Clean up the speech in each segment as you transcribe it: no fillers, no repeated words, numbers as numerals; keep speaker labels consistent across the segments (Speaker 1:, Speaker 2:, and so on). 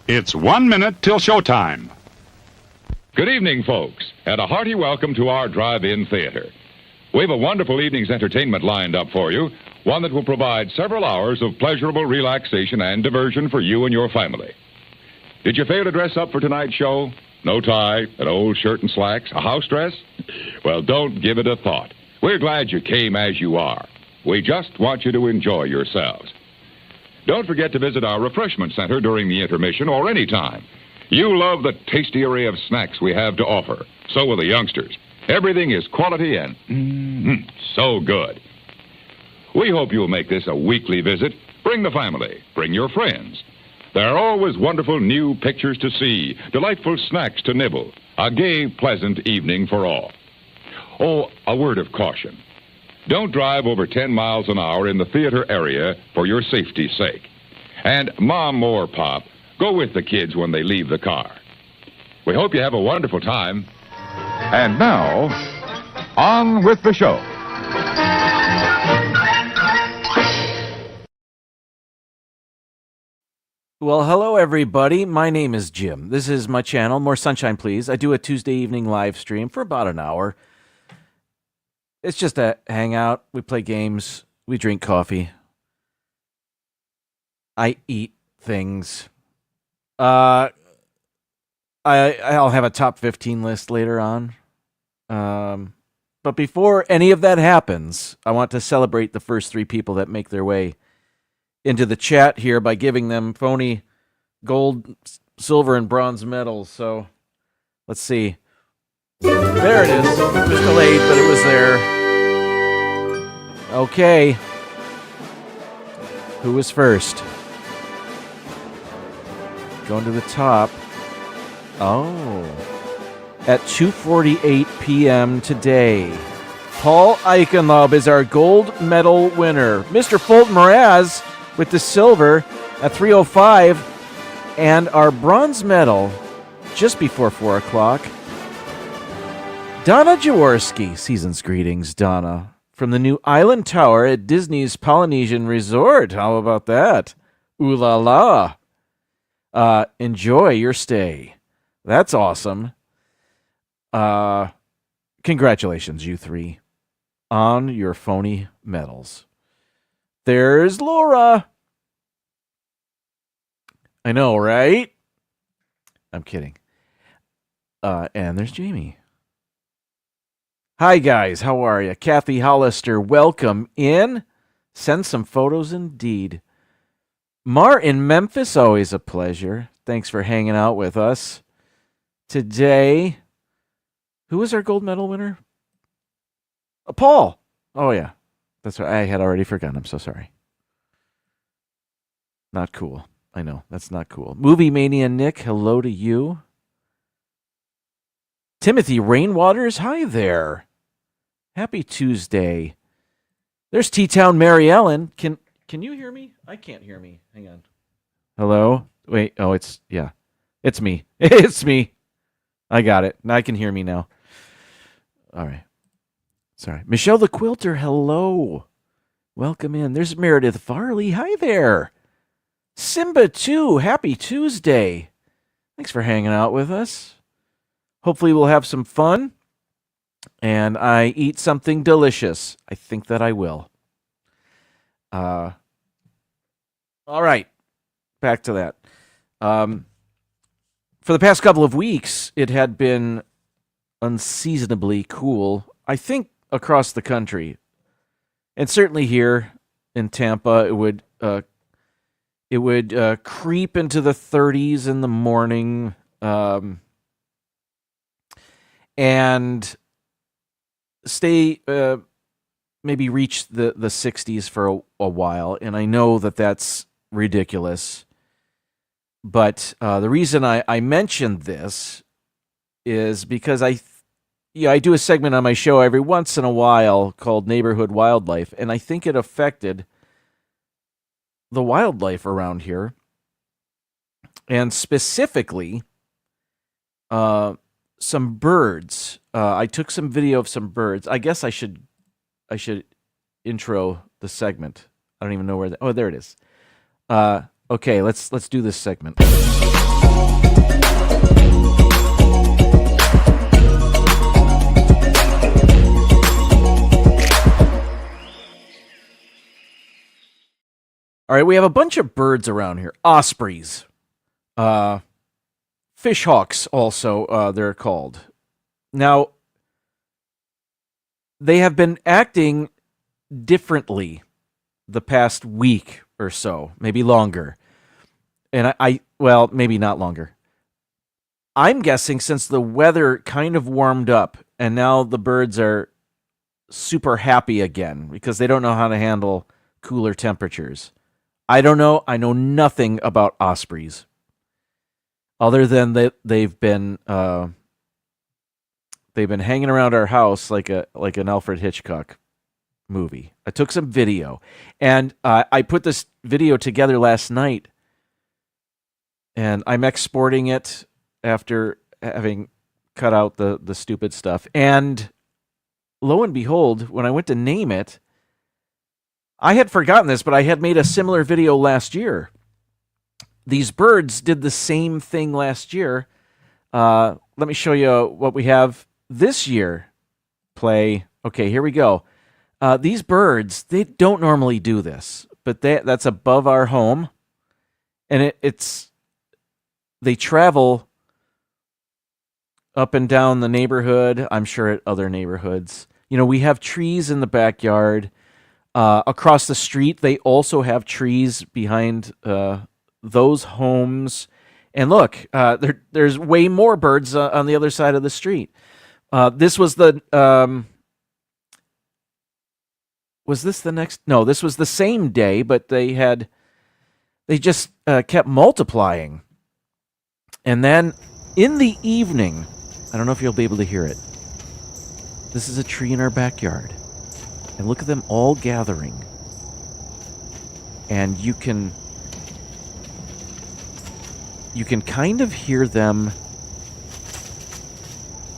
Speaker 1: It's 1 minute till showtime.
Speaker 2: Good evening, folks, and a hearty welcome to our drive-in theater. We have a wonderful evening's entertainment lined up for you, one that will provide several hours of pleasurable relaxation and diversion for you and your family. Did you fail to dress up for tonight's show? No tie, an old shirt and slacks, a house dress? Well, don't give it a thought. We're glad you came as you are. We just want you to enjoy yourselves. Don't forget to visit our refreshment center during the intermission or any time. You love the tasty array of snacks we have to offer. So will the youngsters. Everything is quality and so good. We hope you'll make this a weekly visit. Bring the family. Bring your friends. There are always wonderful new pictures to see, delightful snacks to nibble, a gay, pleasant evening for all. Oh, a word of caution. Don't drive over 10 miles an hour in the theater area for your safety's sake. And Mom or Pop, go with the kids when they leave the car. We hope you have a wonderful time. And now, on with the show.
Speaker 3: Well, hello, everybody. My name is Jim. This is my channel, More Sunshine, Please. I do a Tuesday evening live stream for about an hour. It's just a hangout. We play games. We drink coffee. I eat things. I'll have a top 15 list later on. But before any of that happens, I want to celebrate the first 3 people that make their way into the chat here by giving them phony gold, silver, and bronze medals. So let's see. There it is. It was delayed, but it was there. Okay. Who was first? Going to the top. Oh. At 2:48 p.m. today, Paul Eichenlaub is our gold medal winner. Mr. Fulton Mraz with the silver at 3:05. And our bronze medal just before 4 o'clock. Donna Jaworski. Season's greetings, Donna. From the new Island Tower at Disney's Polynesian Resort. How about that? Ooh la la. Enjoy your stay. That's awesome. Congratulations, you 3, on your phony medals. There's Laura. I know, right? I'm kidding. And there's Jamie. Hi, guys. How are you? Kathy Hollister, welcome in. Send some photos indeed. Mar in Memphis, always a pleasure. Thanks for hanging out with us. Today, who was our gold medal winner? Paul. Oh, yeah. That's right. I had already forgotten. I'm so sorry. Not cool. I know. That's not cool. Movie Mania Nick, hello to you. Timothy Rainwaters, hi there. Happy Tuesday. There's T-Town Mary Ellen. Can you hear me? I can't hear me. Hang on. Hello? Wait. Oh, it's me. It's me. I got it. Now I can hear me now. All right. Sorry. Michelle the Quilter, hello. Welcome in. There's Meredith Farley. Hi there. Simba 2, happy Tuesday. Thanks for hanging out with us. Hopefully we'll have some fun. And I eat something delicious. I think that I will. All right. Back to that. For the past couple of weeks, it had been unseasonably cool, I think, across the country. And certainly here in Tampa, it would creep into the 30s in the morning, and stay maybe reach the 60s for a while. And I know that that's ridiculous, but the reason I mentioned this is because I do a segment on my show every once in a while called Neighborhood Wildlife, and I think it affected the wildlife around here, and specifically some birds. I took some video of some birds. I guess I should intro the segment. I don't even know where oh, there it is. Okay, let's do this segment. All right, we have a bunch of birds around here. Ospreys. Fishhawks also, they're called. Now, they have been acting differently the past week or so, maybe longer. And well, maybe not longer. I'm guessing since the weather kind of warmed up and now the birds are super happy again because they don't know how to handle cooler temperatures. I don't know. I know nothing about ospreys other than that they've been hanging around our house like an Alfred Hitchcock movie. I took some video, and I put this video together last night, and I'm exporting it after having cut out the stupid stuff. And lo and behold, when I went to name it, I had forgotten this, but I had made a similar video last year. These birds did the same thing last year. Let me show you what we have this year. Play. Okay, here we go. These birds, they don't normally do this, but that's above our home. And they travel up and down the neighborhood. I'm sure at other neighborhoods. You know, we have trees in the backyard. Across the street, they also have trees behind those homes. And look, there's way more birds on the other side of the street. This was the... was this the next? No, this was the same day, but they just kept multiplying. And then in the evening, I don't know if you'll be able to hear it. This is a tree in our backyard. And look at them all gathering. And you can kind of hear them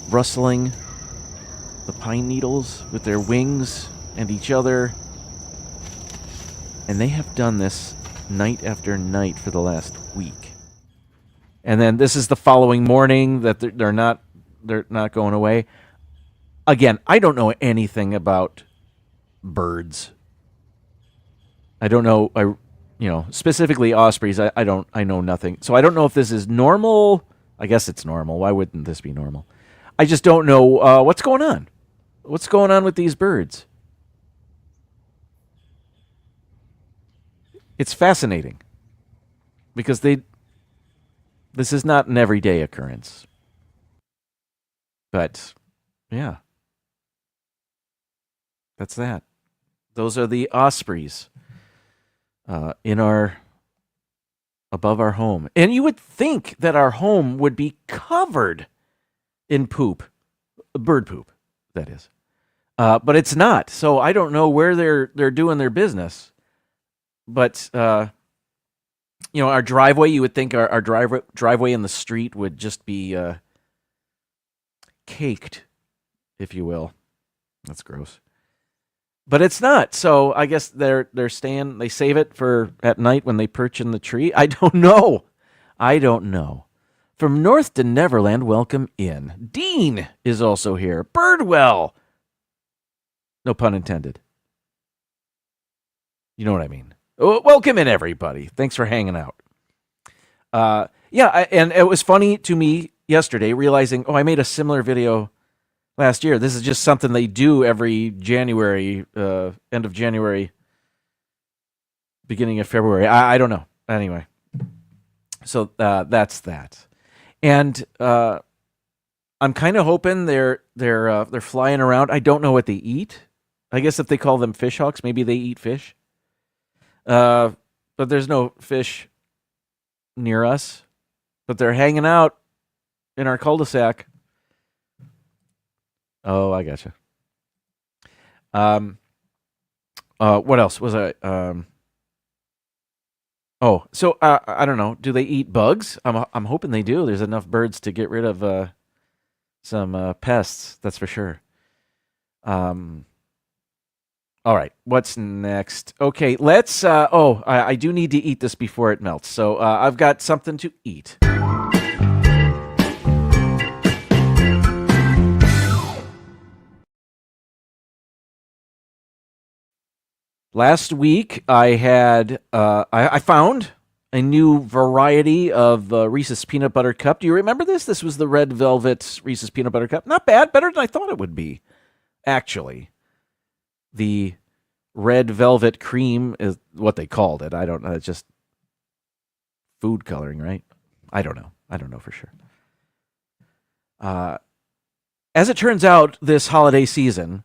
Speaker 3: rustling the pine needles with their wings and each other. And they have done this night after night for the last week. And then this is the following morning that they're not going away. Again, I don't know anything about birds. I don't know, specifically ospreys. I know nothing. So I don't know if this is normal. I guess it's normal. Why wouldn't this be normal? I just don't know what's going on. What's going on with these birds? It's fascinating because this is not an everyday occurrence. But yeah. That's that. Those are the ospreys above our home. And you would think that our home would be covered in poop. Bird poop, that is. But it's not. So I don't know where they're doing their business. But, our driveway, you would think our driveway in the street would just be caked, if you will. That's gross. But it's not. So I guess they save it for at night when they perch in the tree. I don't know. From North to Neverland, welcome in. Dean is also here. Birdwell. No pun intended. You know what I mean. Welcome in, everybody. Thanks for hanging out. And it was funny to me yesterday realizing, I made a similar video last year. This is just something they do every January, end of January, beginning of February. I don't know. Anyway, so that's that. And I'm kind of hoping they're flying around. I don't know what they eat. I guess if they call them fishhawks, maybe they eat fish. But there's no fish near us. But they're hanging out in our cul-de-sac. Oh, I gotcha. What else was I? So I don't know. Do they eat bugs? I'm hoping they do. There's enough birds to get rid of some pests. That's for sure. All right. What's next? Okay, let's. I do need to eat this before it melts. So I've got something to eat. Last week I had I found a new variety of Reese's Peanut Butter Cup. Do you remember this? This was the red velvet Reese's Peanut Butter Cup. Not bad, better than I thought it would be, actually. The red velvet cream is what they called it. I don't know. It's just food coloring, right? I don't know. I don't know for sure. As it turns out, this holiday season,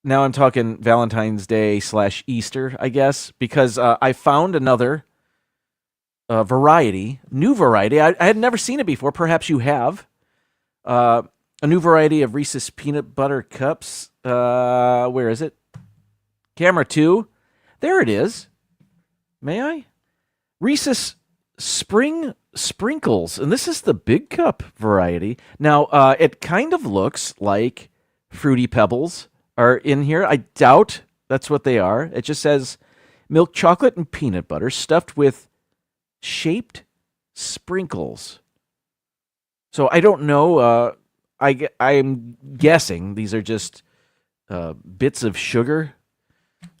Speaker 3: now I'm talking Valentine's Day / Easter, I guess, because I found another variety, new variety. I had never seen it before. Perhaps you have. A new variety of Reese's Peanut Butter Cups. Where is it? Camera 2. There it is. May I? Reese's Spring Sprinkles. And this is the big cup variety. Now, it kind of looks like Fruity Pebbles are in here. I doubt that's what they are. It just says milk chocolate and peanut butter stuffed with shaped sprinkles. So I don't know. I'm guessing these are just bits of sugar,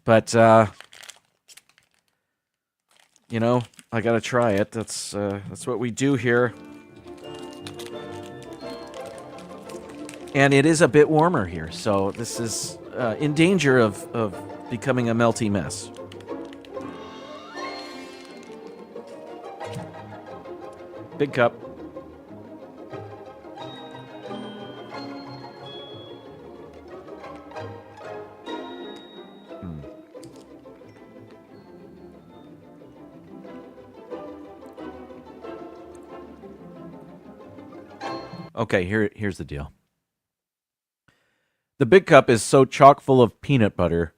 Speaker 3: but I gotta try it. That's what we do here. And it is a bit warmer here, so this is in danger of becoming a melty mess. Big cup. Okay, here's the deal. The big cup is so chock full of peanut butter.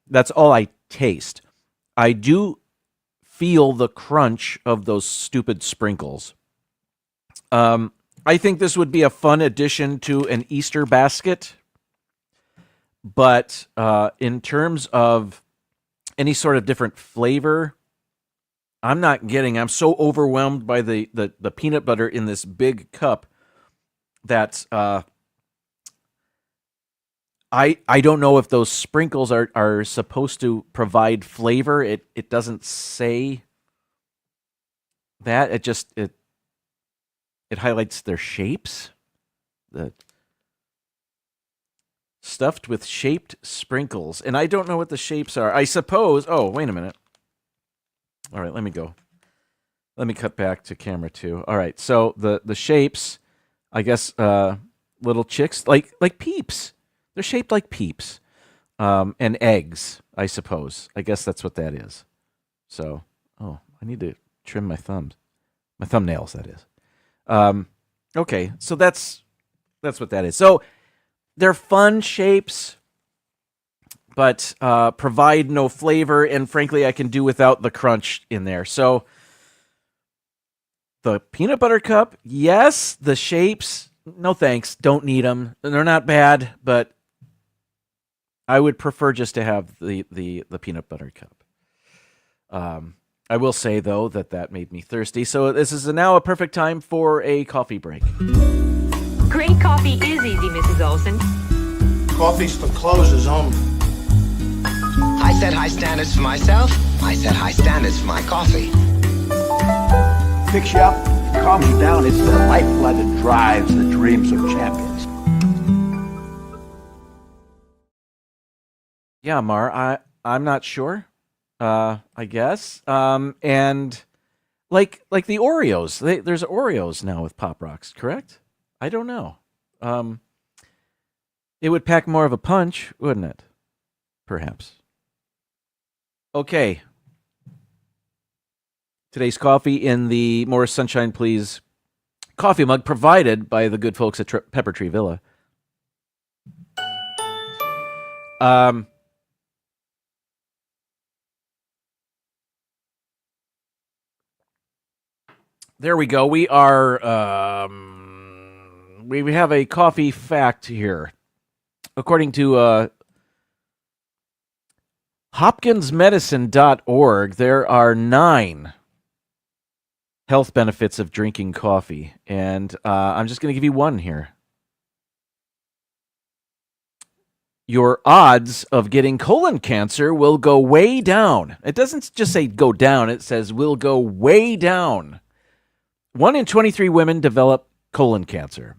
Speaker 3: That's all I taste. I do feel the crunch of those stupid sprinkles. I think this would be a fun addition to an Easter basket. But in terms of any sort of different flavor, I'm not getting. I'm so overwhelmed by the peanut butter in this big cup that I don't know if those sprinkles are supposed to provide flavor. It doesn't say that. It highlights their shapes. The stuffed with shaped sprinkles. And I don't know what the shapes are. I suppose. Oh, wait a minute. All right, let me go. Let me cut back to camera 2. All right, so the shapes, I guess, little chicks, like peeps. They're shaped like peeps, and eggs, I suppose. I guess that's what that is. So, I need to trim my thumbnails. That is. Okay, so that's what that is. So they're fun shapes, but provide no flavor, and frankly, I can do without the crunch in there. So the peanut butter cup, yes. The shapes, no thanks. Don't need them. They're not bad, but I would prefer just to have the peanut butter cup. I will say, though, that made me thirsty. So this is now a perfect time for a coffee break.
Speaker 4: Great coffee is easy, Mrs. Olson.
Speaker 5: Coffee's for closers only.
Speaker 6: I set high standards for myself. I set high standards for my coffee.
Speaker 5: Picks you up, calms you down. It's the lifeblood that drives the dreams of champions.
Speaker 3: Yeah, Mar, I'm not sure. I guess. And like the Oreos, there's Oreos now with Pop Rocks, correct? I don't know. It would pack more of a punch, wouldn't it? Perhaps. Okay. Today's coffee in the More Sunshine Please coffee mug provided by the good folks at Pepper Tree Villa. There we go. We are, we have a coffee fact here. According to hopkinsmedicine.org, there are 9 health benefits of drinking coffee. And I'm just going to give you one here. your odds of getting colon cancer will go way down. It doesn't just say go down, it says will go way down. 1 in 23 women develop colon cancer.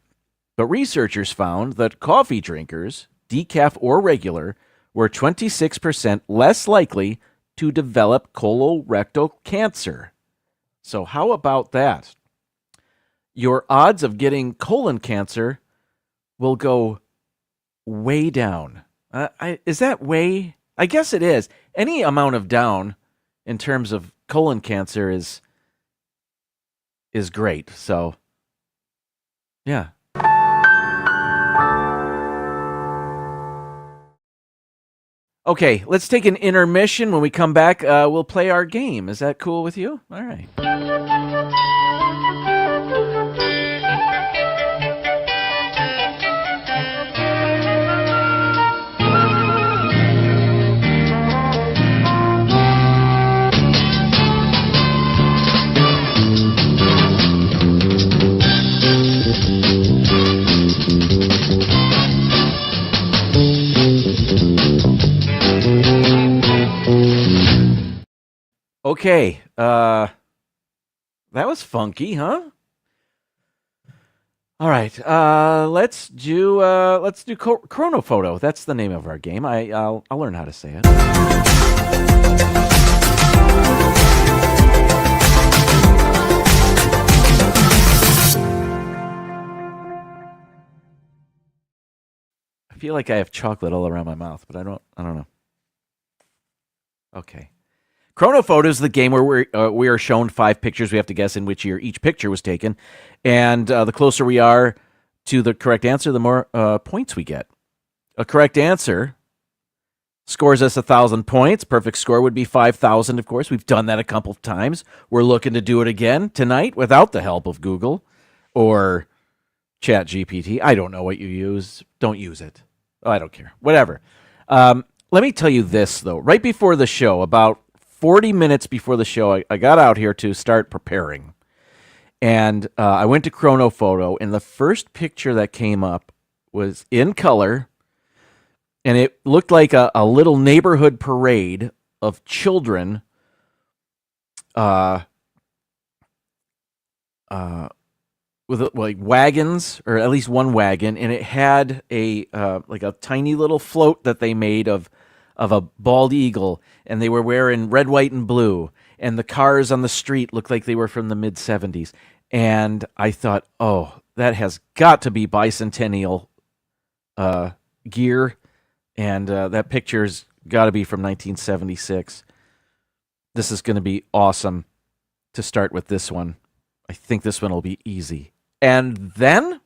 Speaker 3: But researchers found that coffee drinkers, decaf or regular, were 26% less likely to develop colorectal cancer. So how about that? Your odds of getting colon cancer will go way down. Is that way? I guess it is. Any amount of down in terms of colon cancer is great. So, yeah. Okay, let's take an intermission. When we come back, we'll play our game. Is that cool with you? All right. Okay, that was funky, huh? All right, let's do Chronophoto. That's the name of our game. I'll learn how to say it. I feel like I have chocolate all around my mouth, but I don't know. Okay. Chronophoto is the game where we are shown 5 pictures. We have to guess in which year each picture was taken. And the closer we are to the correct answer, the more points we get. A correct answer scores us 1,000 points. Perfect score would be 5,000, of course. We've done that a couple of times. We're looking to do it again tonight without the help of Google or ChatGPT. I don't know what you use. Don't use it. Oh, I don't care. Whatever. Let me tell you this, though. Right before the show, about 40 minutes before the show, I got out here to start preparing. And I went to Chronophoto, and the first picture that came up was in color, and it looked like a little neighborhood parade of children with like wagons, or at least one wagon, and it had a like a tiny little float that they made of a bald eagle, and they were wearing red, white, and blue, and the cars on the street looked like they were from the mid-'70s. And I thought, oh, that has got to be bicentennial gear, and that picture's got to be from 1976. This is going to be awesome to start with this one. I think this one will be easy. And then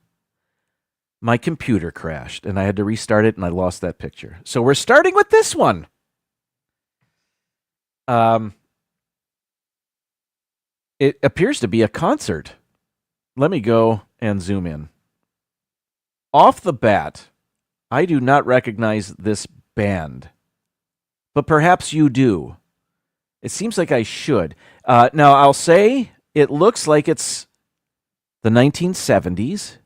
Speaker 3: my computer crashed, and I had to restart it, and I lost that picture. So we're starting with this one. It appears to be a concert. Let me go and zoom in. Off the bat, I do not recognize this band, but perhaps you do. It seems like I should. Now, I'll say it looks like it's the 1970s.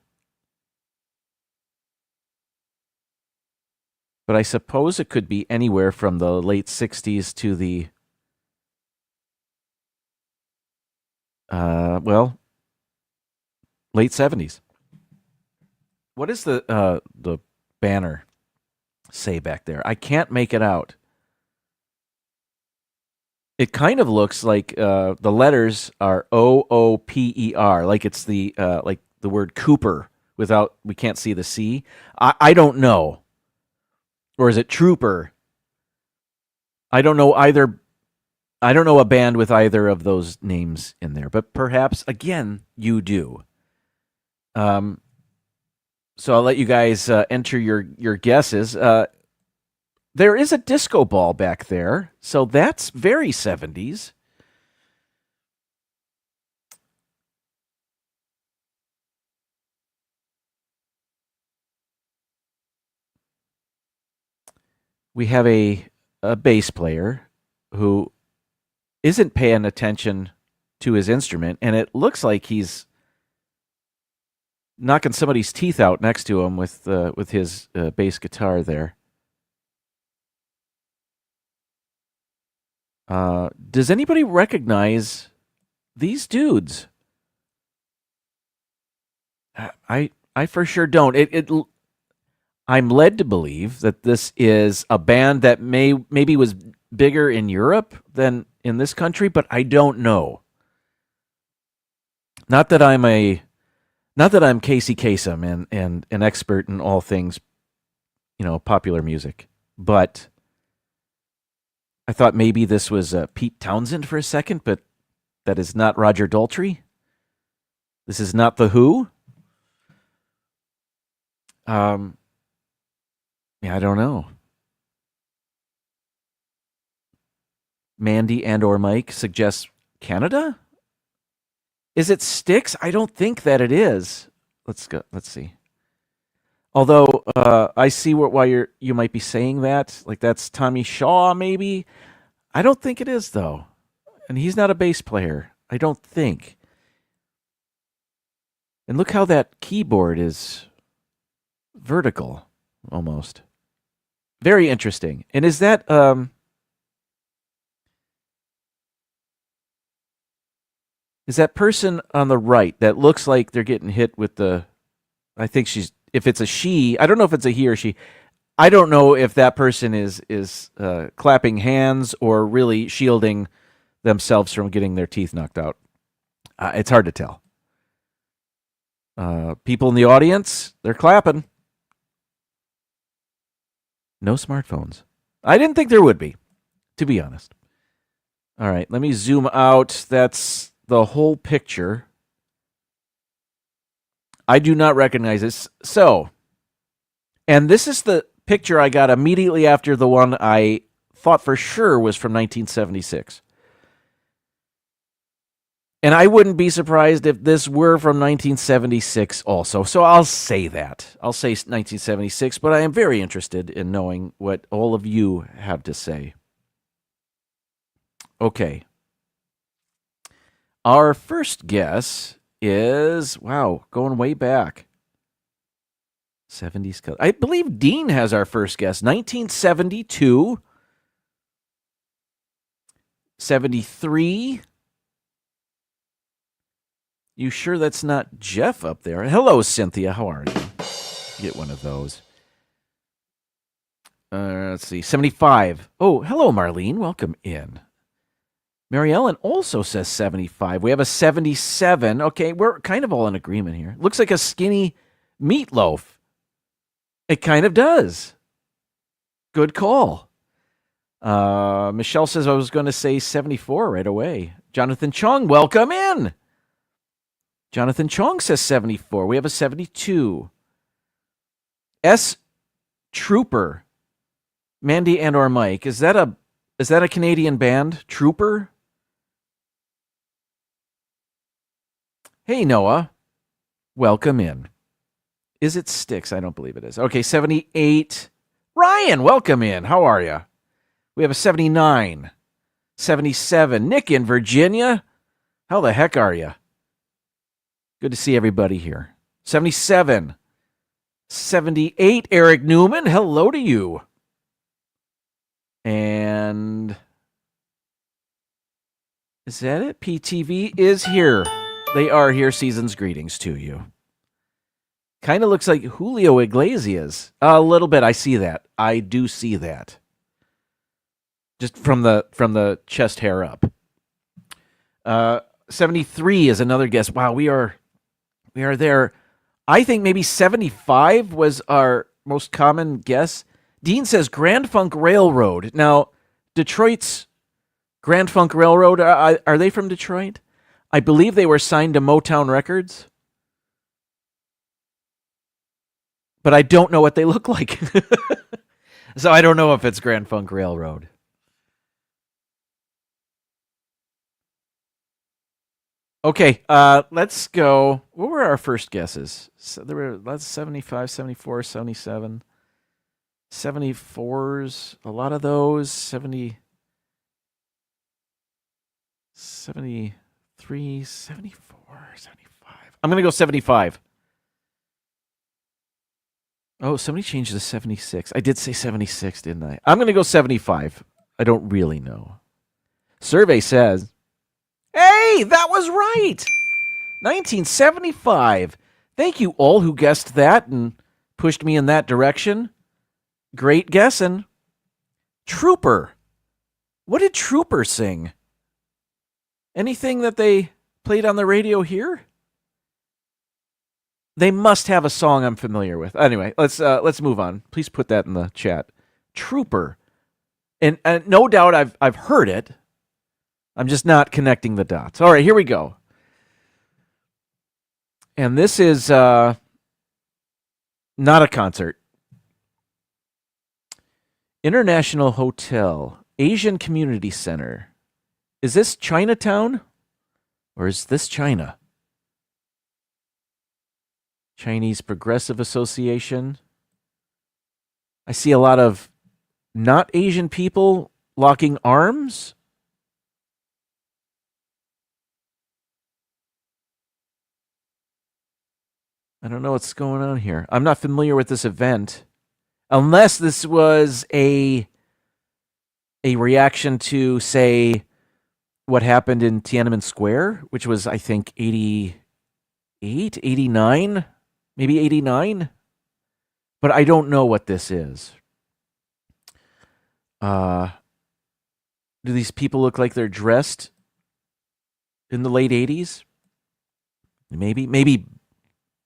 Speaker 3: But I suppose it could be anywhere from the late 60s to the, late 70s. What does the banner say back there? I can't make it out. It kind of looks like the letters are OOPER, like it's the word Cooper without, we can't see the C. I don't know. Or is it Trooper? I don't know either. I don't know a band with either of those names in there, but perhaps, again, you do. So I'll let you guys enter your guesses. There is a disco ball back there, so that's very 70s. We have a bass player who isn't paying attention to his instrument, and it looks like he's knocking somebody's teeth out next to him with his bass guitar there. Does anybody recognize these dudes? I for sure don't. I'm led to believe that this is a band that maybe was bigger in Europe than in this country, but I don't know. Not that I'm Casey Kasem and an expert in all things, popular music, but I thought maybe this was Pete Townsend for a second, but that is not Roger Daltrey. This is not The Who. Yeah, I don't know. Mandy and or Mike suggests Canada? Is it Styx? I don't think that it is. Let's go. Let's see. Although I see why you might be saying that. Like that's Tommy Shaw, maybe. I don't think it is though, and he's not a bass player. I don't think. And look how that keyboard is vertical, almost. Very interesting. And is that person on the right that looks like they're getting hit with the? I think if it's a she, I don't know if it's a he or she. I don't know if that person is clapping hands or really shielding themselves from getting their teeth knocked out. It's hard to tell. People in the audience, they're clapping. No smartphones. I didn't think there would be, to be honest. All right, let me zoom out. That's the whole picture. I do not recognize this. So, and this is the picture I got immediately after the one I thought for sure was from 1976. And I wouldn't be surprised if this were from 1976 also. So I'll say that. I'll say 1976, but I am very interested in knowing what all of you have to say. Okay. Our first guess is, wow, going way back. 70s. I believe Dean has our first guess. 1972. 73. You sure that's not Jeff up there? Hello, Cynthia. How are you? Get one of those. Let's see. 75. Oh, hello, Marlene. Welcome in. Mary Ellen also says 75. We have a 77. Okay, we're kind of all in agreement here. Looks like a skinny meatloaf. It kind of does. Good call. Michelle says I was going to say 74 right away. Jonathan Chong, welcome in. Jonathan Chong says 74. We have a 72. S. Trooper. Mandy and or Mike. Is that a Canadian band? Trooper? Hey, Noah. Welcome in. Is it Styx? I don't believe it is. Okay, 78. Ryan, welcome in. How are you? We have a 79. 77. Nick in Virginia. How the heck are you? Good to see everybody here. 77. 78. Eric Newman. Hello to you. And is that it? PTV is here. They are here. Season's greetings to you. Kind of looks like Julio Iglesias. A little bit. I see that. I do see that. Just from the chest hair up. 73 is another guess. Wow, we are there. I think maybe 75 was our most common guess. Dean says Grand Funk Railroad. Now, Detroit's Grand Funk Railroad, are they from Detroit? I believe they were signed to Motown Records. But I don't know what they look like. So I don't know if it's Grand Funk Railroad. Okay, let's go. What were our first guesses? So that's 75, 74, 77. 74s, a lot of those. 70, 73, 74, 75. I'm going to go 75. Oh, somebody changed to 76. I did say 76, didn't I? I'm going to go 75. I don't really know. Survey says, hey, that was right. 1975. Thank you all who guessed that and pushed me in that direction. Great guessing. Trooper. What did Trooper sing? Anything that they played on the radio here? They must have a song I'm familiar with. Anyway, let's move on. Please put that in the chat. Trooper. And no doubt I've heard it. I'm just not connecting the dots. All right, here we go. And this is not a concert. International Hotel, Asian Community Center. Is this Chinatown? Or is this China? Chinese Progressive Association. I see a lot of not Asian people locking arms. I don't know what's going on here. I'm not familiar with this event. Unless this was a reaction to, say, what happened in Tiananmen Square, which was, I think, 88, 89, maybe 89. But I don't know what this is. Do these people look like they're dressed in the late 80s? Maybe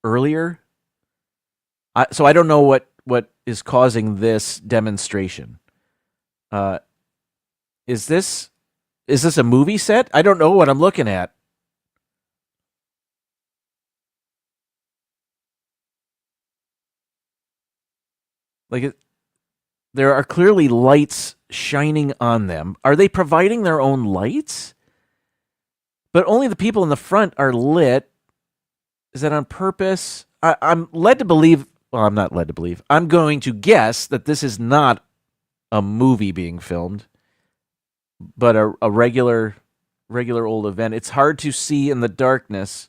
Speaker 3: earlier? So I don't know what is causing this demonstration. Is this a movie set? I don't know what I'm looking at. There are clearly lights shining on them. Are they providing their own lights? But only the people in the front are lit. Is that on purpose? I'm led to believe. Well, I'm not led to believe. I'm going to guess that this is not a movie being filmed, but a regular old event. It's hard to see in the darkness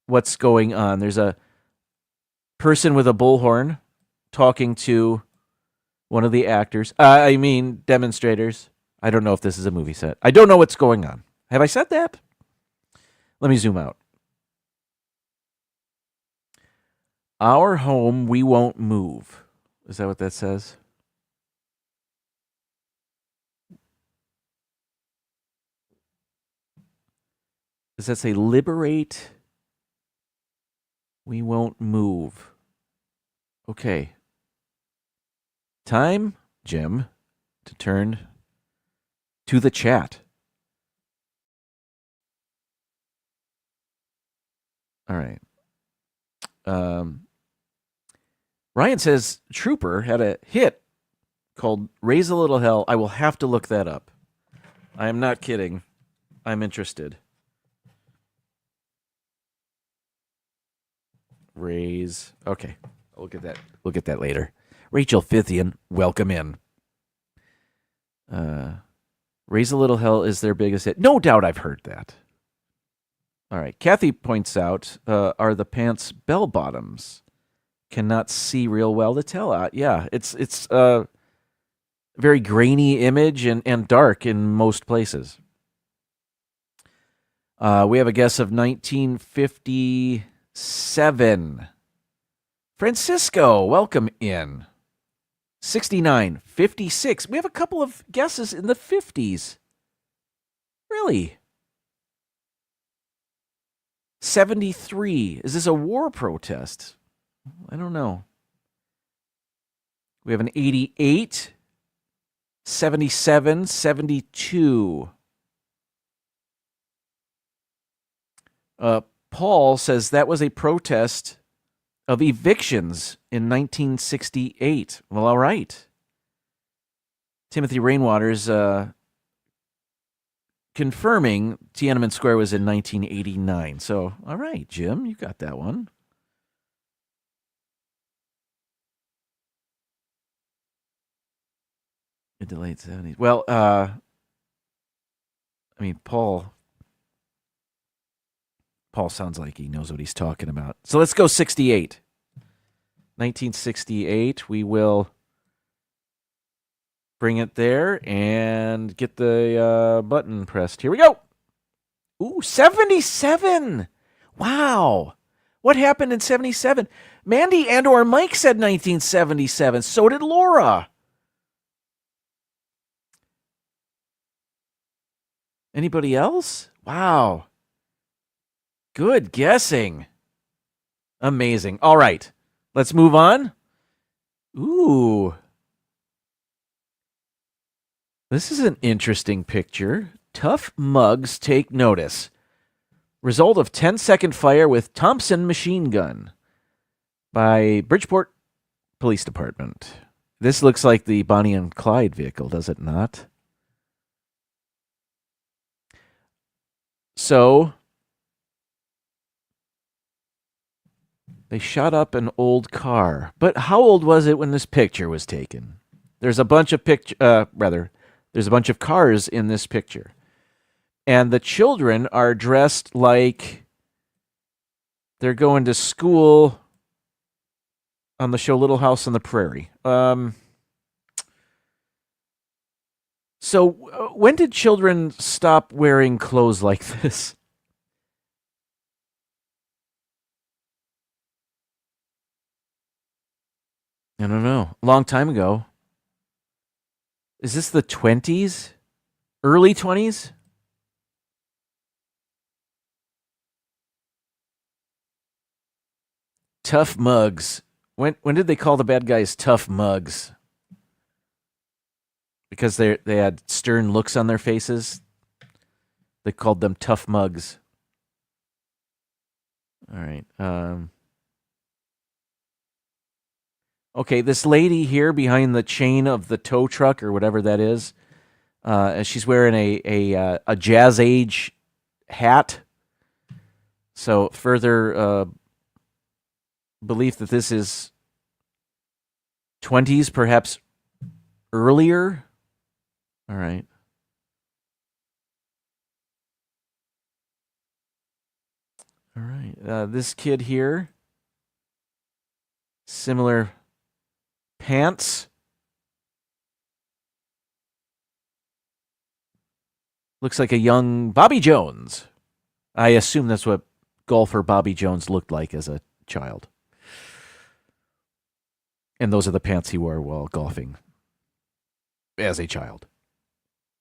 Speaker 3: what's going on. There's a person with a bullhorn talking to one of the actors. Demonstrators. I don't know if this is a movie set. I don't know what's going on. Have I said that? Let me zoom out. Our home, we won't move. Is that what that says? Does that say liberate? We won't move. Okay. Time, Jim, to turn to the chat. All right. Ryan says Trooper had a hit called Raise a Little Hell. I will have to look that up. I am not kidding. I'm interested. Raise. Okay. I'll look at that. We'll get that later. Rachel Fithian, welcome in. Raise a Little Hell is their biggest hit. No doubt I've heard that. All right. Kathy points out, are the pants bell bottoms? Cannot see real well to tell. Yeah, it's a very grainy image and dark in most places. We have a guess of 1957. Francisco, welcome in. 69, 56. We have a couple of guesses in the 50s. Really? 73. Is this a war protest? I don't know. We have an 88, 77, 72. Paul says that was a protest of evictions in 1968. Well, all right. Timothy Rainwater's confirming Tiananmen Square was in 1989. So, all right, Jim, you got that one. Mid to late 70s. Well, Paul sounds like he knows what he's talking about. So let's go 68. 1968. We will Bring it there and get the button pressed. Here we go. Ooh, 77. Wow. What happened in 77? Mandy and or Mike said 1977. So did Laura. Anybody else? Wow. Good guessing. Amazing. All right. Let's move on. Ooh. This is an interesting picture. Tough mugs take notice. Result of 10-second fire with Thompson machine gun by Bridgeport Police Department. This looks like the Bonnie and Clyde vehicle, does it not? So, they shot up an old car. But how old was it when this picture was taken? There's a bunch of there's a bunch of cars in this picture. And the children are dressed like they're going to school on the show Little House on the Prairie. So when did children stop wearing clothes like this? I don't know. A long time ago. Is this the 20s? Early 20s? Tough mugs. When did they call the bad guys tough mugs? Because they had stern looks on their faces. They called them tough mugs. All right. Okay, this lady here behind the chain of the tow truck or whatever that is, she's wearing a Jazz Age hat. So further belief that this is 20s, perhaps earlier. All right. All right. This kid here, similar pants. Looks like a young Bobby Jones. I assume that's what golfer Bobby Jones looked like as a child. And those are the pants he wore while golfing as a child.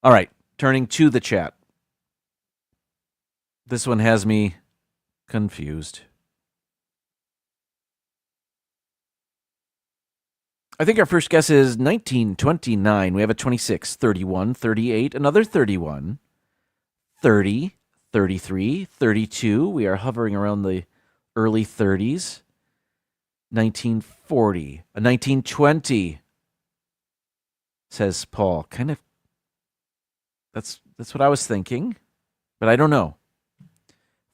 Speaker 3: All right, turning to the chat. This one has me confused. I think our first guess is 1929. We have a 26, 31, 38, another 31, 30, 33, 32. We are hovering around the early 30s. 1940, a 1920, says Paul. Kind of, that's what I was thinking, but I don't know.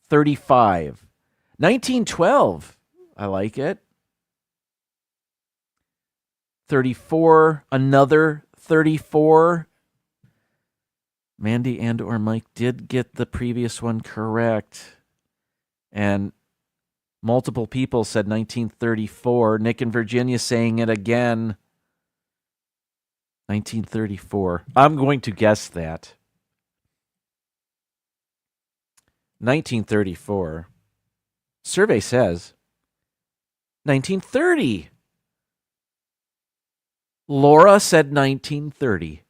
Speaker 3: 35, 1912, I like it. 34, another 34. Mandy and or Mike did get the previous one correct. And multiple people said 1934. Nick and Virginia saying it again. 1934. I'm going to guess that. 1934. Survey says 1930. Laura said 1930.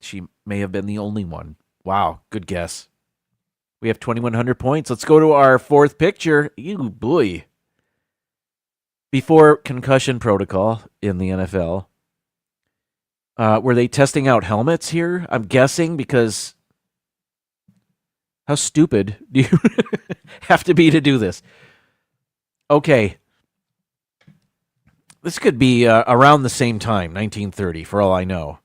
Speaker 3: She may have been the only one. Wow, good guess. We have 2,100 points. Let's go to our fourth picture. Ew, boy. Before concussion protocol in the NFL, were they testing out helmets here? I'm guessing because how stupid do you have to be to do this? Okay. This could be around the same time, 1930, for all I know.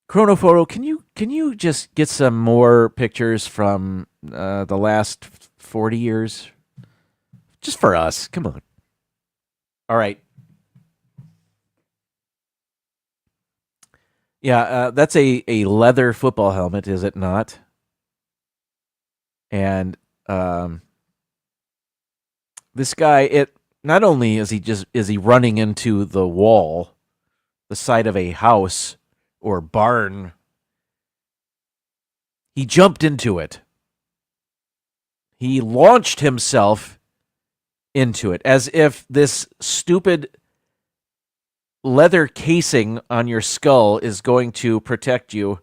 Speaker 3: Chronophoto, can you just get some more pictures from the last 40 years? Just for us. Come on. All right. Yeah, that's a leather football helmet, is it not? And This guy, not only is he running into the wall, the side of a house or barn, he jumped into it. He launched himself into it as if this stupid leather casing on your skull is going to protect you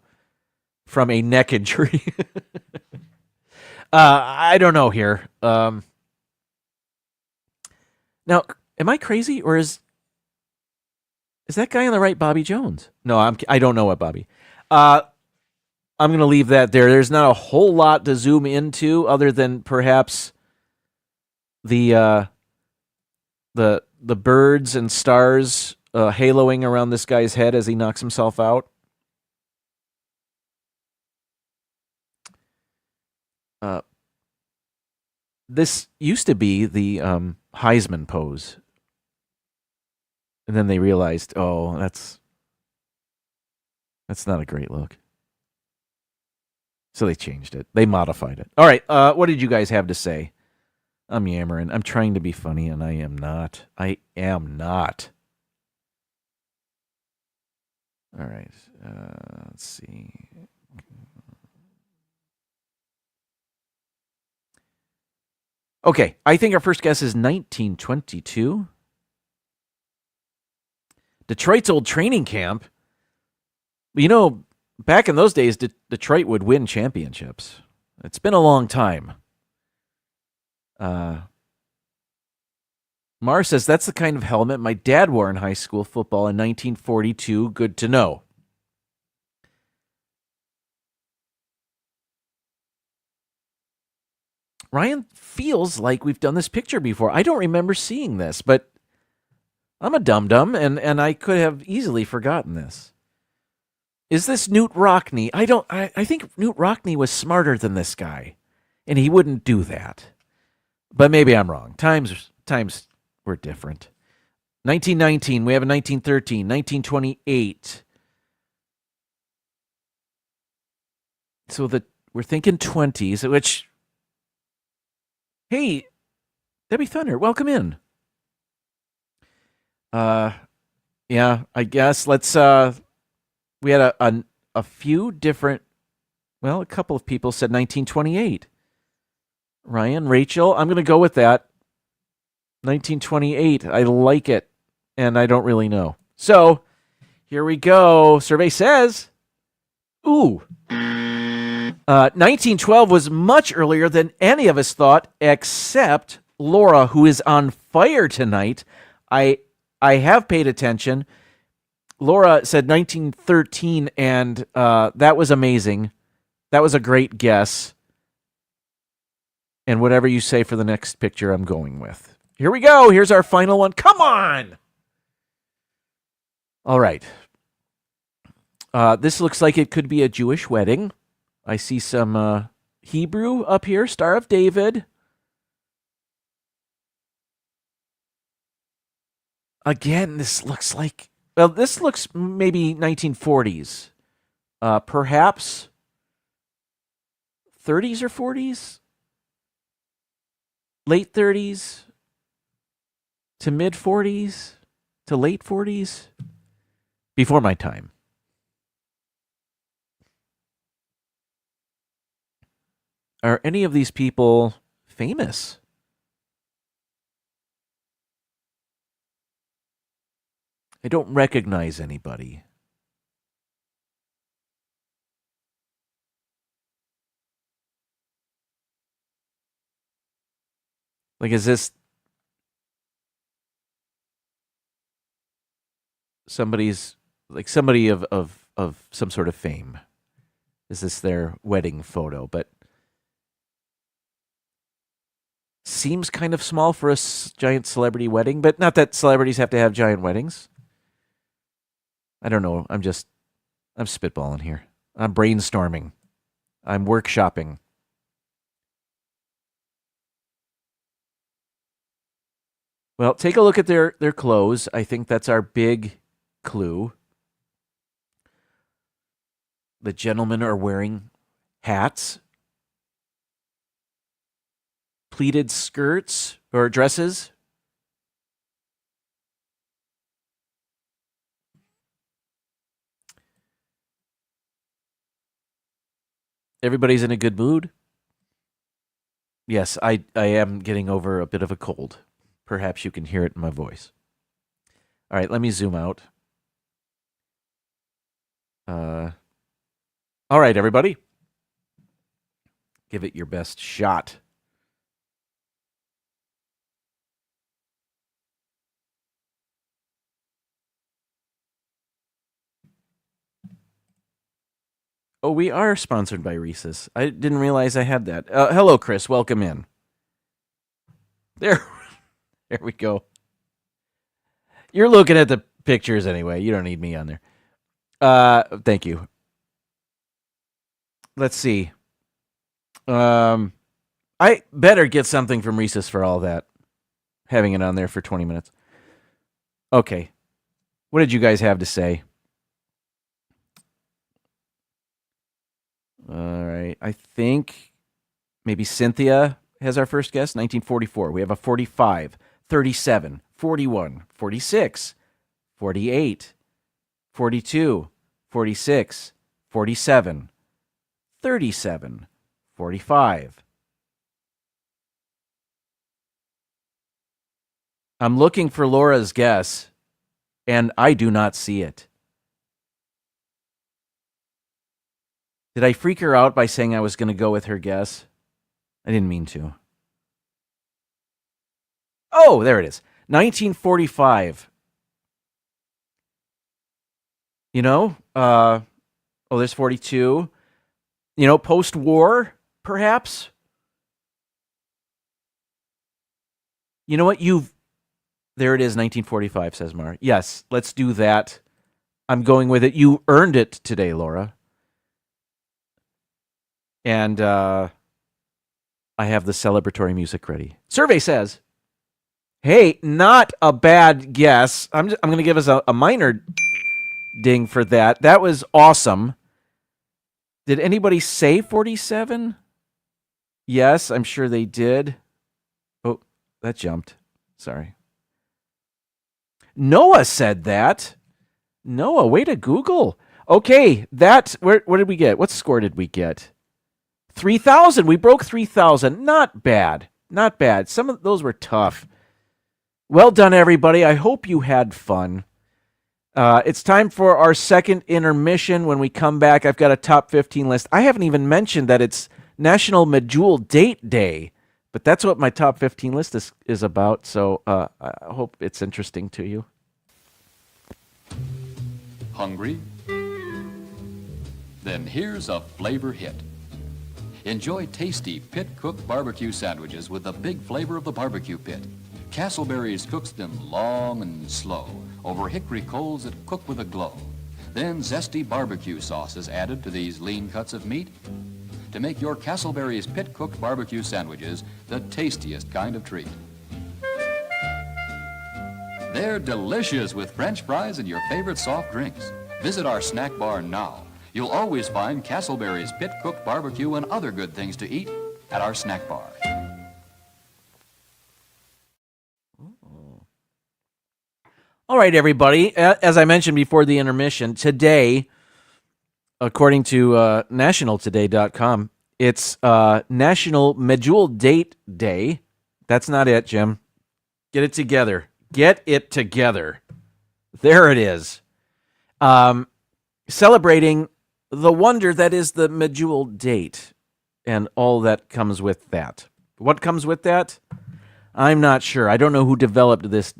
Speaker 3: from a neck injury. I don't know here. Now, am I crazy, or is that guy on the right Bobby Jones? No, I don't know what Bobby. I'm going to leave that there. There's not a whole lot to zoom into other than perhaps the birds and stars haloing around this guy's head as he knocks himself out. This used to be the Heisman pose. And then they realized, oh, that's not a great look. So they changed it. They modified it. All right, what did you guys have to say? I'm yammering. I'm trying to be funny, and I am not. I am not. All right, let's see. Okay, I think our first guess is 1922. Detroit's old training camp. You know, back in those days, Detroit would win championships. It's been a long time. Mar says, that's the kind of helmet my dad wore in high school football in 1942. Good to know. Ryan feels like we've done this picture before. I don't remember seeing this, but I'm a dum-dum, and I could have easily forgotten this. Is this Newt Rockne? I think Newt Rockne was smarter than this guy, and he wouldn't do that. But maybe I'm wrong. Times were different. 1919, we have a 1913, 1928. So we're thinking 20s, which... Hey, Debbie Thunder, welcome in. Yeah, I guess let's we had a few different, well, a couple of people said 1928. Ryan, Rachel, I'm going to go with that. 1928. I like it, and I don't really know. So, here we go. Survey says, 1912 was much earlier than any of us thought, except Laura, who is on fire tonight. I have paid attention. Laura said 1913, and that was amazing. That was a great guess. And whatever you say for the next picture, I'm going with. Here we go. Here's our final one. Come on! All right. This looks like it could be a Jewish wedding. I see some Hebrew up here, Star of David. Again, this looks like... Well, this looks maybe 1940s. Perhaps 30s or 40s? Late 30s to mid 40s to late 40s? Before my time. Are any of these people famous? I don't recognize anybody. Like, is this somebody of some sort of fame? Is this their wedding photo? But seems kind of small for a giant celebrity wedding, but not that celebrities have to have giant weddings. I don't know. I'm spitballing here. I'm brainstorming. I'm workshopping. Well, take a look at their clothes. I think that's our big clue. The gentlemen are wearing hats, pleated skirts, or dresses? Everybody's in a good mood? Yes, I am getting over a bit of a cold. Perhaps you can hear it in my voice. All right, let me zoom out. All right, everybody. Give it your best shot. Oh, we are sponsored by Reese's. I didn't realize I had that. Hello, Chris. Welcome in. There we go. You're looking at the pictures anyway. You don't need me on there. Thank you. Let's see. I better get something from Reese's for all that. Having it on there for 20 minutes. Okay. What did you guys have to say? All right. I think maybe Cynthia has our first guess. 1944. We have a 45, 37, 41, 46, 48, 42, 46, 47, 37, 45. I'm looking for Laura's guess, and I do not see it. Did I freak her out by saying I was going to go with her guess? I didn't mean to. Oh, there it is. 1945. You know, there's 42. You know, post-war, perhaps. You know what? There it is, 1945, says Mar. Yes, let's do that. I'm going with it. You earned it today, Laura. And I have the celebratory music ready. Survey says, hey, not a bad guess. I'm going to give us a minor ding for that. That was awesome. Did anybody say 47? Yes, I'm sure they did. Oh, that jumped. Sorry. Noah said that. Noah, way to Google. Okay, where did we get? What score did we get? 3,000. We broke 3,000. Not bad. Not bad. Some of those were tough. Well done, everybody. I hope you had fun. It's time for our second intermission. When we come back, I've got a top 15 list. I haven't even mentioned that it's National Medjool Date Day, but that's what my top 15 list is about, so I hope it's interesting to you.
Speaker 7: Hungry? Then here's a flavor hit. Enjoy tasty pit-cooked barbecue sandwiches with the big flavor of the barbecue pit. Castleberries cooks them long and slow over hickory coals that cook with a glow. Then zesty barbecue sauce is added to these lean cuts of meat to make your Castleberries pit-cooked barbecue sandwiches the tastiest kind of treat. They're delicious with French fries and your favorite soft drinks. Visit our snack bar now. You'll always find Castleberries pit-cooked barbecue and other good things to eat at our snack bar.
Speaker 3: All right, everybody. As I mentioned before the intermission, today, according to nationaltoday.com, it's National Medjool Date Day. That's not it, Jim. Get it together. Get it together. There it is. Celebrating the wonder that is the Medjool date and all that comes with that. What comes with that? I'm not sure. I don't know who developed this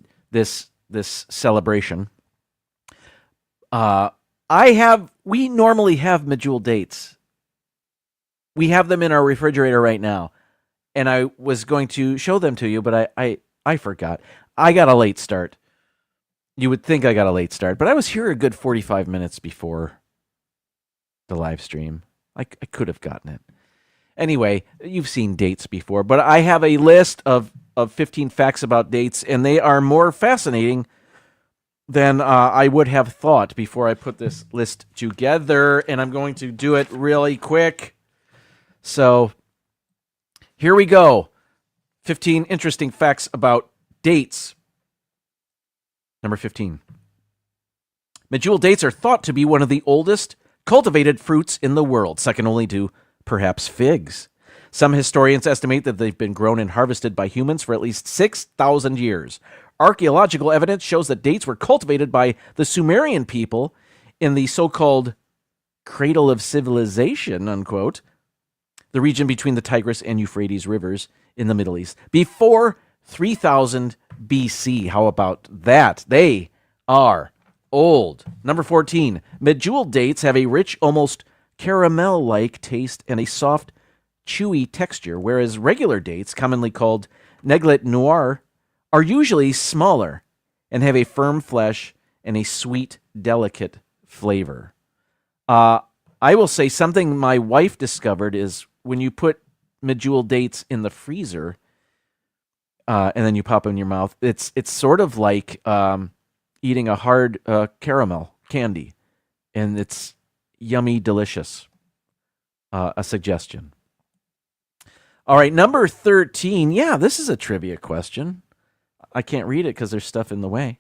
Speaker 3: celebration. We normally have Medjool dates. We have them in our refrigerator right now. And I was going to show them to you, but I forgot. I got a late start. You would think I got a late start, but I was here a good 45 minutes before the live stream. I could have gotten it. Anyway, you've seen dates before, but I have a list of 15 facts about dates, and they are more fascinating than I would have thought before I put this list together, and I'm going to do it really quick. So, here we go. 15 interesting facts about dates. Number 15. Medjool dates are thought to be one of the oldest cultivated fruits in the world, second only to perhaps figs. Some historians estimate that they've been grown and harvested by humans for at least 6,000 years. Archaeological evidence shows that dates were cultivated by the Sumerian people in the so-called cradle of civilization, unquote, the region between the Tigris and Euphrates rivers in the Middle East, before 3000 BC. How about that? They are old. Number 14. Medjool dates have a rich, almost caramel-like taste and a soft, chewy texture, whereas regular dates, commonly called neglet noir, are usually smaller and have a firm flesh and a sweet, delicate flavor. I will say something my wife discovered is when you put Medjool dates in the freezer and then you pop them in your mouth, it's sort of like eating a hard caramel candy, and it's yummy, delicious. A suggestion. All right, number 13. Yeah, this is a trivia question. I can't read it because there's stuff in the way.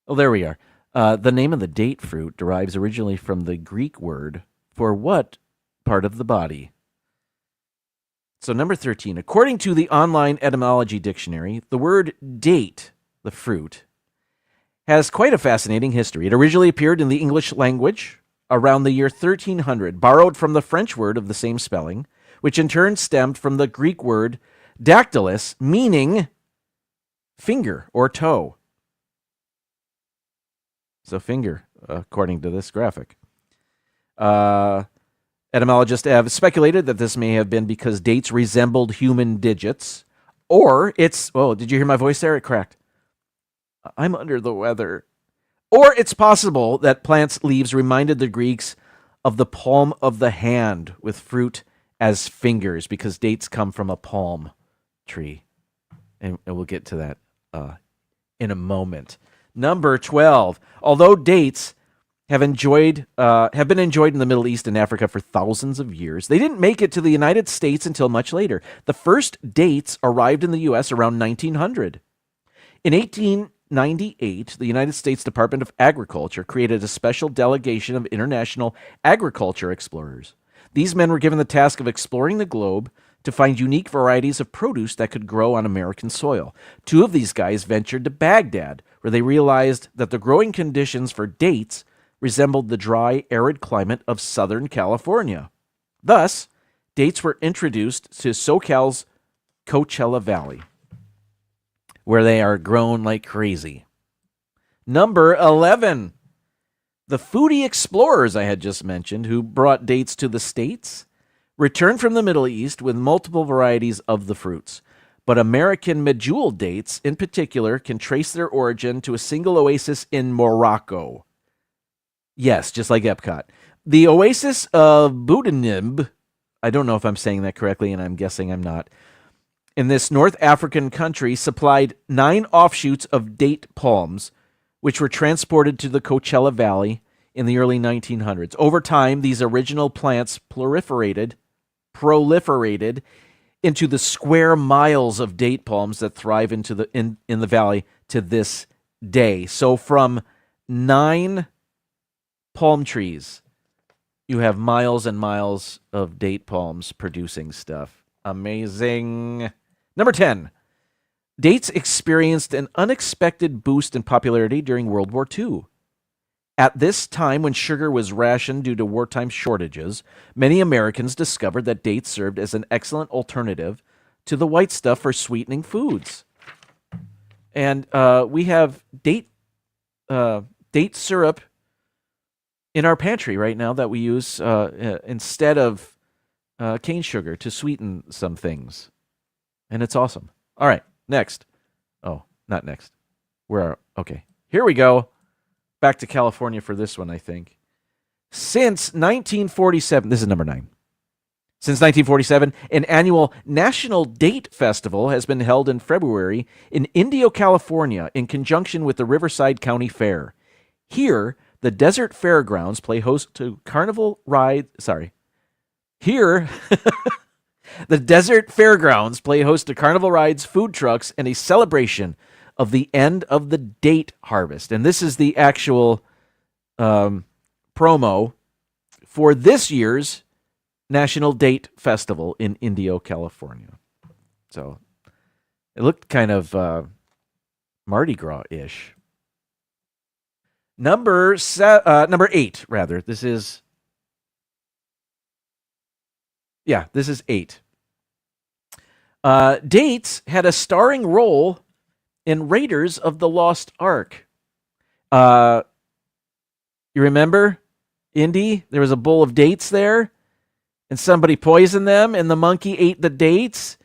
Speaker 3: Oh, there we are. The name of the date fruit derives originally from the Greek word for what part of the body? So number 13. According to the online etymology dictionary, the word date, the fruit, has quite a fascinating history. It originally appeared in the English language around the year 1300, borrowed from the French word of the same spelling, which in turn stemmed from the Greek word dactylus, meaning finger or toe. So finger, according to this graphic. Etymologists have speculated that this may have been because dates resembled human digits, or it's, oh, did you hear my voice there? It cracked. I'm under the weather. Or it's possible that plants' leaves reminded the Greeks of the palm of the hand with fruit as fingers, because dates come from a palm tree. And we'll get to that in a moment. Number 12. Although dates have been enjoyed in the Middle East and Africa for thousands of years, they didn't make it to the United States until much later. The first dates arrived in the U.S. around 1900. In 1898, the United States Department of Agriculture created a special delegation of international agriculture explorers. These men were given the task of exploring the globe to find unique varieties of produce that could grow on American soil. Two of these guys ventured to Baghdad, where they realized that the growing conditions for dates resembled the dry, arid climate of Southern California. Thus, dates were introduced to SoCal's Coachella Valley, where they are grown like crazy. Number 11. The foodie explorers I had just mentioned, who brought dates to the States, returned from the Middle East with multiple varieties of the fruits. But American Medjool dates, in particular, can trace their origin to a single oasis in Morocco. Yes, just like Epcot. The oasis of Boudanib, I don't know if I'm saying that correctly, and I'm guessing I'm not, in this North African country supplied 9 offshoots of date palms, which were transported to the Coachella Valley in the early 1900s. Over time, these original plants proliferated into the square miles of date palms that thrive in the valley to this day. So from 9 palm trees, you have miles and miles of date palms producing stuff. Amazing. Number 10. Dates experienced an unexpected boost in popularity during World War II. At this time, when sugar was rationed due to wartime shortages, many Americans discovered that dates served as an excellent alternative to the white stuff for sweetening foods. And we have date syrup in our pantry right now that we use instead of cane sugar to sweeten some things. And it's awesome. All right, next. Oh, not next. Okay, here we go. Back to California for this one, I think. Since 1947, this is number 9. Since 1947, an annual National Date Festival has been held in February in Indio, California, in conjunction with the Riverside County Fair. Here, the Desert Fairgrounds play host to carnival ride. Here, The Desert Fairgrounds play host to carnival rides, food trucks, and a celebration of the end of the date harvest. And this is the actual promo for this year's National Date Festival in Indio, California. So it looked kind of Mardi Gras-ish. Number 8, rather. This is 8. Dates had a starring role in Raiders of the Lost Ark. You remember, Indy? There was a bowl of dates there, and somebody poisoned them, and the monkey ate the dates,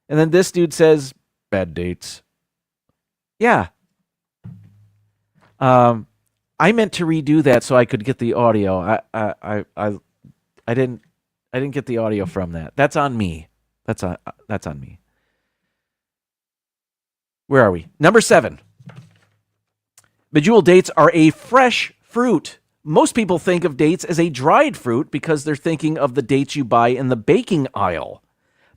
Speaker 3: and then this dude says, "Bad dates." Yeah. I meant to redo that so I could get the audio. I didn't get the audio from that. That's on me. That's on me. Where are we? Number 7. Medjool dates are a fresh fruit. Most people think of dates as a dried fruit because they're thinking of the dates you buy in the baking aisle.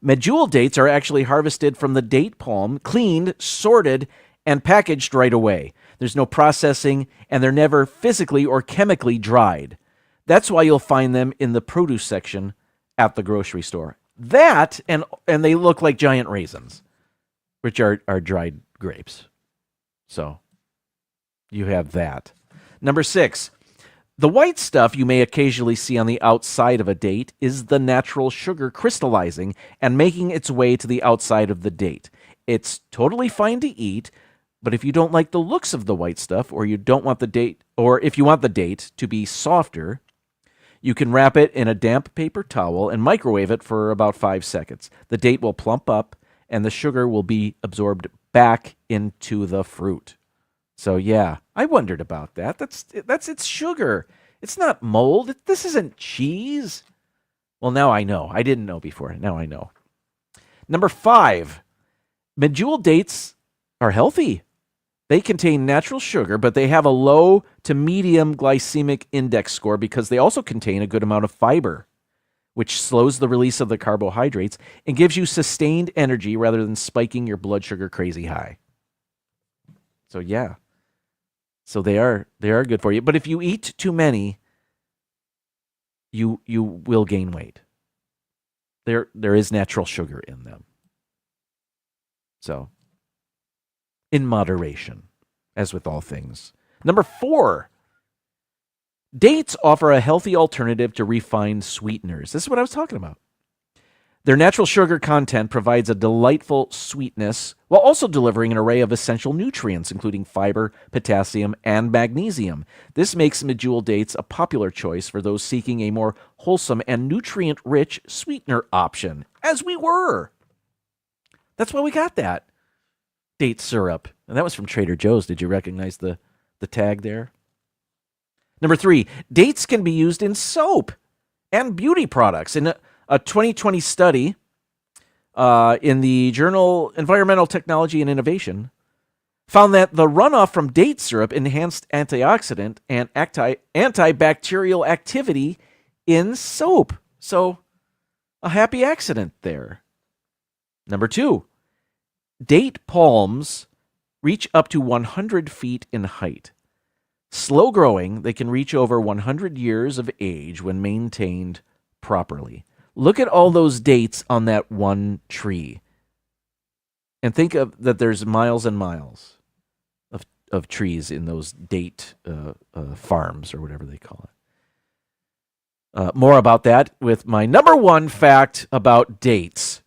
Speaker 3: Medjool dates are actually harvested from the date palm, cleaned, sorted, and packaged right away. There's no processing, and they're never physically or chemically dried. That's why you'll find them in the produce section at the grocery store. That, and they look like giant raisins, which are dried grapes. So you have that. Number 6. The white stuff you may occasionally see on the outside of a date is the natural sugar crystallizing and making its way to the outside of the date. It's totally fine to eat, but if you don't like the looks of the white stuff, or you don't want the date, or if you want the date to be softer, you can wrap it in a damp paper towel and microwave it for about 5 seconds. The date will plump up, and the sugar will be absorbed back into the fruit. So yeah, I wondered about that. That's its sugar. It's not mold. This isn't cheese. Well, now I know. I didn't know before. Now I know. Number 5, medjool dates are healthy. They contain natural sugar, but they have a low to medium glycemic index score because they also contain a good amount of fiber, which slows the release of the carbohydrates and gives you sustained energy rather than spiking your blood sugar crazy high. So yeah. So they are good for you. But if you eat too many, you will gain weight. There is natural sugar in them. So in moderation, as with all things. Number 4, dates offer a healthy alternative to refined sweeteners. This is what I was talking about. Their natural sugar content provides a delightful sweetness while also delivering an array of essential nutrients, including fiber, potassium, and magnesium. This makes medjool dates a popular choice for those seeking a more wholesome and nutrient-rich sweetener option, as we were. That's why we got that date syrup. And that was from Trader Joe's. Did you recognize the tag there? Number 3, dates can be used in soap and beauty products. In a 2020 study in the journal Environmental Technology and Innovation found that the runoff from date syrup enhanced antioxidant and antibacterial activity in soap. So, a happy accident there. Number 2, date palms reach up to 100 feet in height. Slow growing, they can reach over 100 years of age when maintained properly. Look at all those dates on that one tree. And think of that there's miles and miles of trees in those date farms or whatever they call it. More about that with my number 1 fact about dates.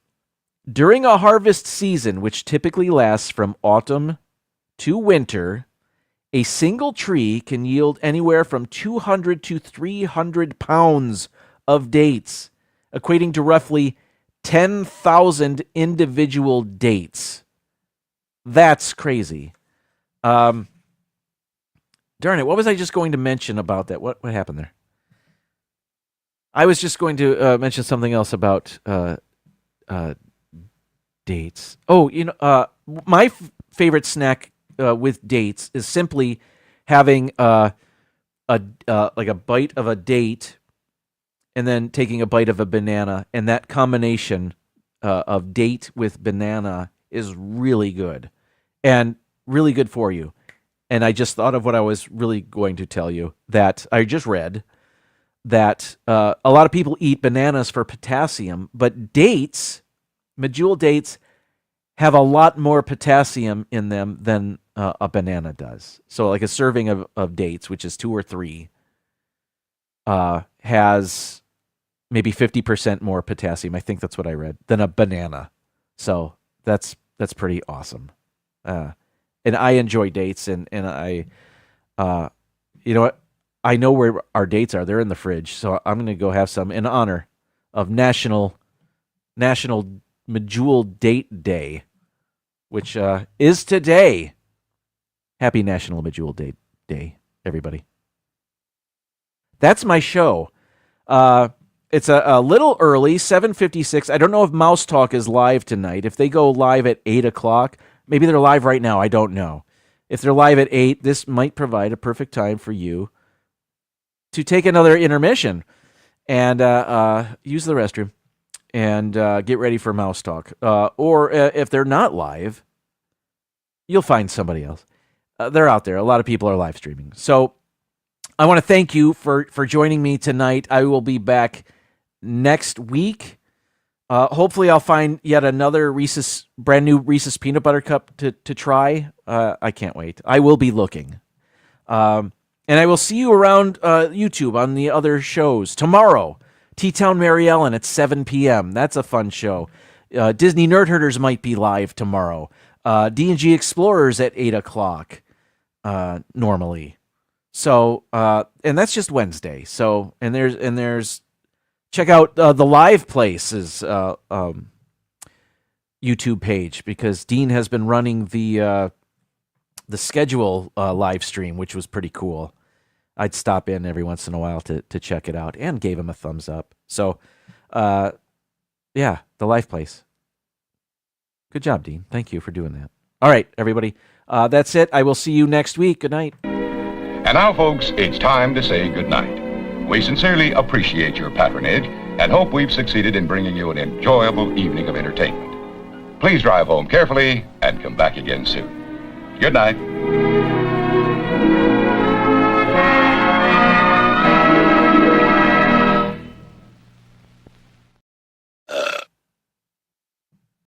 Speaker 3: During a harvest season, which typically lasts from autumn to winter, a single tree can yield anywhere from 200 to 300 pounds of dates, equating to roughly 10,000 individual dates. That's crazy. Darn it, what was I just going to mention about that? What happened there? I was just going to mention something else about dates. Oh, my favorite snack with dates is simply having like a bite of a date and then taking a bite of a banana, and that combination of date with banana is really good and really good for you. And I just thought of what I was really going to tell you, that I just read that a lot of people eat bananas for potassium, but dates, medjool dates, have a lot more potassium in them than a banana does. So like a serving of dates, which is 2 or 3, has maybe 50% more potassium. I think that's what I read, than a banana. So that's pretty awesome. And I enjoy dates, and I, you know what? I know where our dates are. They're in the fridge. So I'm going to go have some in honor of National Medjool Date Day, which is today. Happy National Medjool Date Day, everybody. That's my show. It's a little early, 7:56. I don't know if Mouse Talk is live tonight. If they go live at 8 o'clock, maybe they're live right now. I don't know. If they're live at 8, this might provide a perfect time for you to take another intermission and use the restroom and get ready for Mouse Talk. Or if they're not live, you'll find somebody else. They're out there. A lot of people are live streaming. So I want to thank you for joining me tonight. I will be back next week. Hopefully I'll find yet another brand new Reese's Peanut Butter Cup to try. I can't wait. I will be looking. And I will see you around YouTube on the other shows. Tomorrow, T-Town Mary Ellen at 7 p.m. That's a fun show. Disney Nerd Herders might be live tomorrow. D&G Explorers at 8 o'clock normally. So, and that's just Wednesday. So, and there's check out the Live Places YouTube page, because Dean has been running the schedule live stream, which was pretty cool. I'd stop in every once in a while to check it out, and gave him a thumbs up. So, yeah, the Live Place. Good job, Dean. Thank you for doing that. All right, everybody. That's it. I will see you next week. Good night.
Speaker 2: And now, folks, it's time to say goodnight. We sincerely appreciate your patronage and hope we've succeeded in bringing you an enjoyable evening of entertainment. Please drive home carefully and come back again soon. Good night.